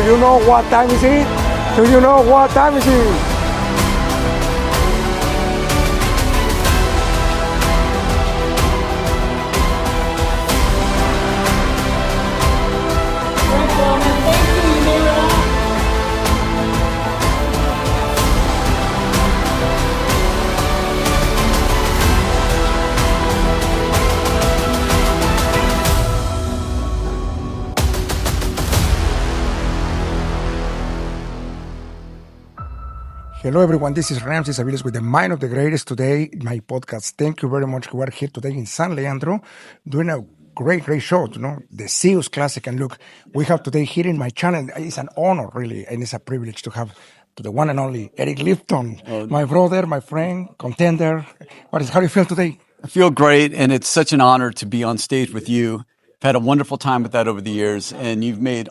you know what time is it? Do you know what time is it? Hello, everyone. This is Rahamses with the Mind of the Greatest. Today, my podcast. Thank you very much. We are here today in San Leandro doing a great show, the Zeus Classic. And look, we have today here in my channel. It's an honor, really, and it's a privilege to have to the one and only Eric Lipton, my brother, my friend, contender. How do you feel today? I feel great, and it's such an honor to be on stage with you. I've had a wonderful time with that over the years, and you've made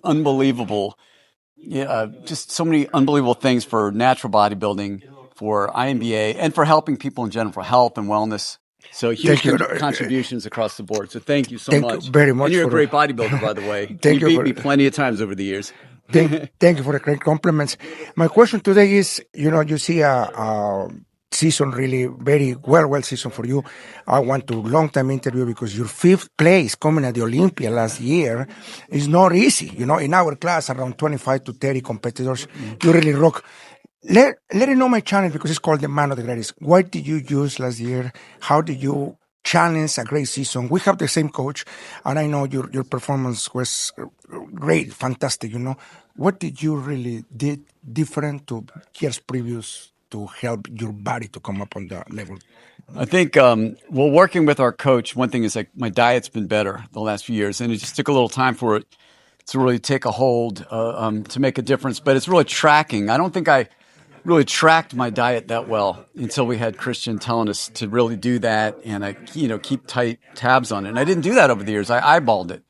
just so many unbelievable things for natural bodybuilding, for INBA, and for helping people in general, for health and wellness. So huge contributions across the board. So thank you so much. Thank you very much. And you're a great bodybuilder, by the way. You beat me plenty of times over the years. Thank you for the great compliments. My question today is, you see a season really very well season for you. I want to long time interview because your 5th place coming at the Olympia last year is not easy. In our class around 25 to 30 competitors, you really rock. Let it know my channel because it's called the Man of the Greatest. What did you use last year? How did you challenge a great season? We have the same coach, and I know your performance was great, fantastic. What did you really did different to years previous to help your body to come up on that level? I think, working with our coach, one thing is like my diet's been better the last few years, and it just took a little time for it to really take a hold, to make a difference. But it's really tracking. I don't think I really tracked my diet that well until we had Christian telling us to really do that, and I, keep tight tabs on it. And I didn't do that over the years. I eyeballed it.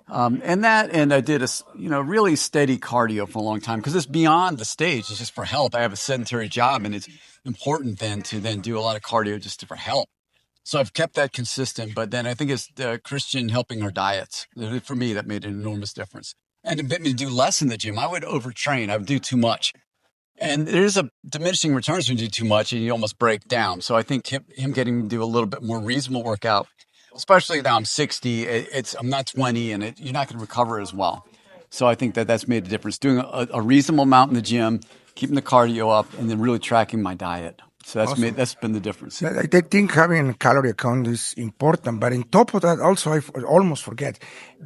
And I did a really steady cardio for a long time because it's beyond the stage. It's just for health. I have a sedentary job, and it's important to do a lot of cardio just for health. So I've kept that consistent. But then I think it's Christian helping our diets. For me, that made an enormous difference. And it made me do less in the gym. I would overtrain. I would do too much. And there's a diminishing returns when you do too much and you almost break down. So I think him getting to do a little bit more reasonable workout, especially now I'm 60, I'm not 20, and you're not going to recover as well. So I think that's made a difference. Doing a reasonable amount in the gym, keeping the cardio up, and then really tracking my diet. So that's been the difference. I think having a calorie account is important, but on top of that, also I almost forget,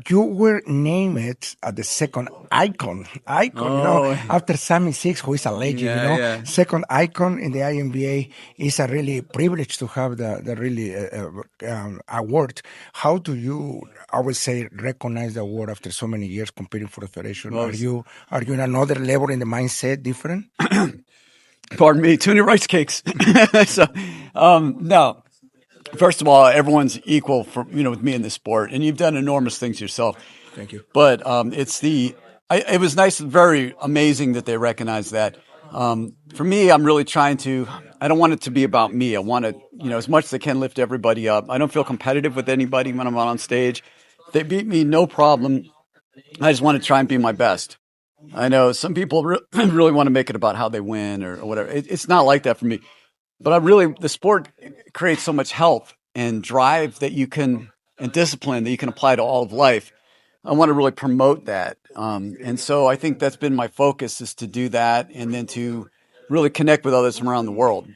you were named as the second icon, after Sammy Six, who is a legend, second icon in the INBA. Is a really privilege to have the really award. How do you, I would say, recognize the award after so many years competing for the federation? Are you in another level in the mindset, different? Pardon me, tuna rice cakes. No. First of all, everyone's equal with me in the sport, and you've done enormous things yourself. Thank you. But it was nice, very amazing that they recognized that. For me, I'm really I don't want it to be about me. I want to, as much as I can, lift everybody up. I don't feel competitive with anybody when I'm on stage. They beat me, no problem. I just want to try and be my best. I know some people really want to make it about how they win or whatever. It's not like that for me. But the sport creates so much health and drive and discipline that you can apply to all of life. I want to really promote that. And so I think that's been my focus, is to do that and then to really connect with others from around the world.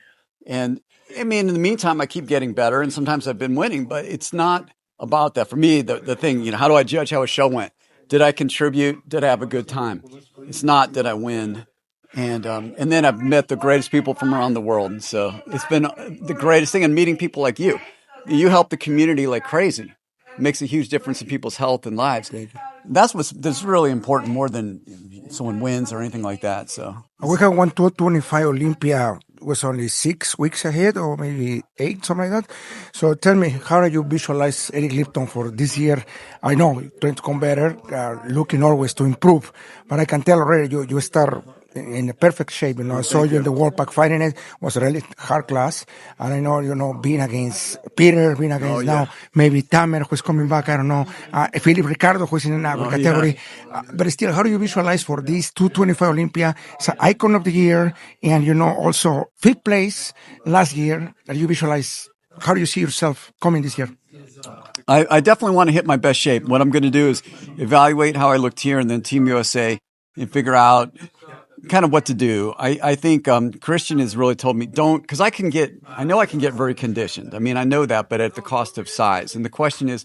And I mean, in the meantime, I keep getting better, and sometimes I've been winning, but it's not about that. For me, the thing, how do I judge how a show went? Did I contribute? Did I have a good time? It's not did I win. And then I've met the greatest people from around the world. And so it's been the greatest thing. And meeting people like you. You help the community like crazy. It makes a huge difference in people's health and lives. That's really important, more than someone wins or anything like that. So we have 125 Olympia was only 6 weeks ahead, or maybe 8, something like that. So tell me, how do you visualize Eric Lipton for this year? I know trying to come better, looking always to improve, but I can tell already you start in a perfect shape. You know, I saw you in the World Pack fighting. It was a really hard class, and I know, you know, being against Peter, being against now maybe Tamer, who's coming back. I don't know, Philip Ricardo, who's in another category. But still, how do you visualize for these 225 Olympia? It's an icon of the year, and you know, also fifth place last year. That you visualize. How do you see yourself coming this year? I definitely want to hit my best shape. What I'm going to do is evaluate how I looked here and then Team USA and figure out kind of what to do. I think Christian has really told me because I know I can get very conditioned. I mean, I know that, but at the cost of size. And the question is,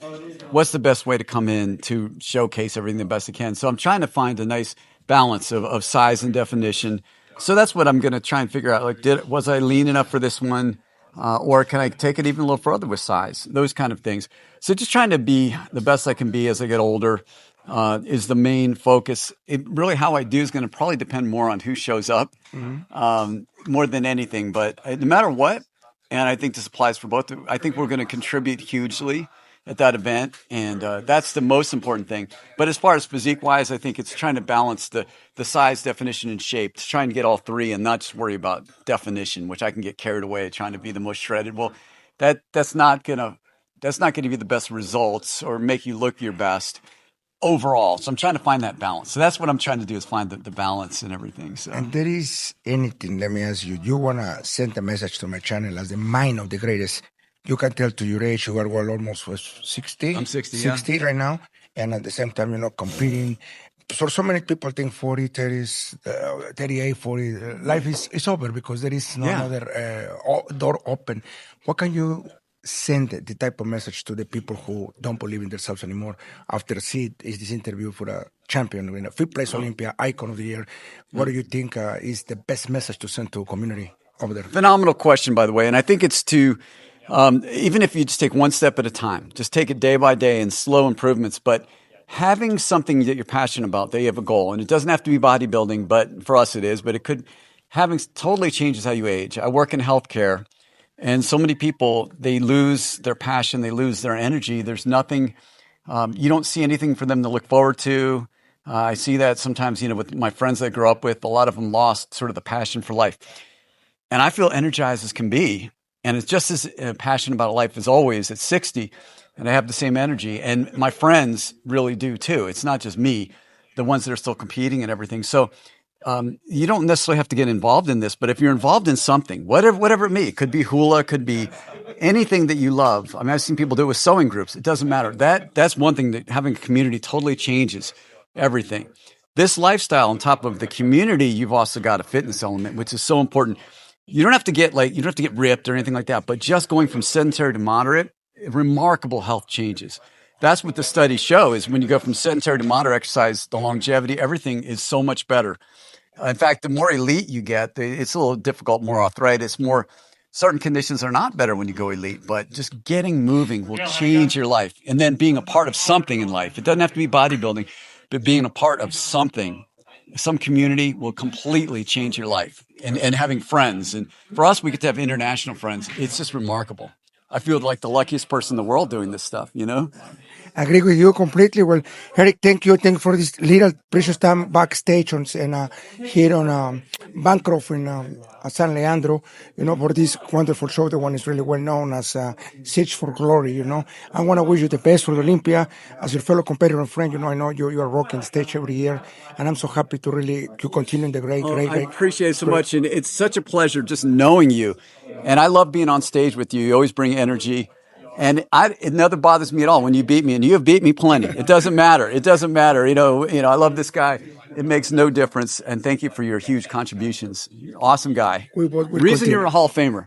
what's the best way to come in to showcase everything the best I can? So I'm trying to find a nice balance of size and definition. So that's what I'm going to try and figure out. Like, was I lean enough for this one? Or can I take it even a little further with size? Those kind of things. So just trying to be the best I can be as I get older is the main focus. Really how I do is going to probably depend more on who shows up more than anything. But no matter what, and I think this applies for both, I think we're going to contribute hugely at that event, and that's the most important thing. But as far as physique-wise, I think it's trying to balance the size, definition, and shape, to trying to get all three and not just worry about definition, which I can get carried away trying to be the most shredded. Well, that's not gonna give you the best results or make you look your best overall. So I'm trying to find that balance. So that's what I'm trying to do, is find the balance and everything. So. And there is anything, let me ask you, you want to send a message to my channel as the mind of the greatest. You can tell to your age, you are almost 60. I'm 60, 60 right now. And at the same time, you know, competing. So many people think 40, 30, 38, 40, life is over because there is no other door open. What can you send the type of message to the people who don't believe in themselves anymore after seeing this interview for a champion, you know, fifth place Olympia, icon of the year? What do you think is the best message to send to a community over there? Phenomenal question, by the way. And I think it's to... even if you just take one step at a time, just take it day by day and slow improvements, but having something that you're passionate about, that you have a goal, and it doesn't have to be bodybuilding, but for us it is, but it could, having totally changes how you age. I work in healthcare, and so many people, they lose their passion, they lose their energy. There's nothing, you don't see anything for them to look forward to. I see that sometimes, you know, with my friends that I grew up with, a lot of them lost sort of the passion for life. And I feel energized as can be. And it's just as passionate about life as always at 60, and I have the same energy. And my friends really do too. It's not just me, the ones that are still competing and everything. So you don't necessarily have to get involved in this, but if you're involved in something, whatever it may be, it could be hula, could be anything that you love. I mean, I've seen people do it with sewing groups. It doesn't matter. That's one thing, that having a community totally changes everything. This lifestyle, on top of the community, you've also got a fitness element, which is so important. You don't have to get ripped or anything like that, but just going from sedentary to moderate, remarkable health changes. That's what the studies show, is when you go from sedentary to moderate exercise, the longevity, everything is so much better. In fact, the more elite you get, it's a little difficult, more arthritis, more certain conditions are not better when you go elite, but just getting moving will change your life. And then being a part of something in life. It doesn't have to be bodybuilding, but being a part of something, some community will completely change your life. And having friends. And for us, we get to have international friends. It's just remarkable. I feel like the luckiest person in the world doing this stuff, you know? I agree with you completely. Well, Eric, thank you. Thank you for this little precious time backstage here on Bancroft in San Leandro, you know, for this wonderful show. The one is really well known as Search for Glory, you know. I want to wish you the best for the Olympia. As your fellow competitor and friend, you know, I know you are rocking the stage every year. And I'm so happy to continue in the great. I appreciate it so much. And it's such a pleasure just knowing you. And I love being on stage with you. You always bring energy. And it never bothers me at all when you beat me, and you have beat me plenty. It doesn't matter. It doesn't matter. You know, I love this guy. It makes no difference. And thank you for your huge contributions. Awesome guy. Reason you're a Hall of Famer.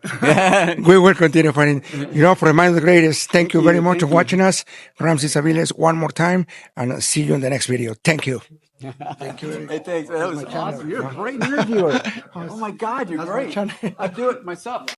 We will continue fighting. You know, for the mind of the greatest, thank you very much for watching us. Rahamses Aviles, one more time, and see you in the next video. Thank you. Thank you. Hey, thanks. That was awesome. You're a great interviewer. Oh my God, you're great. I do it myself.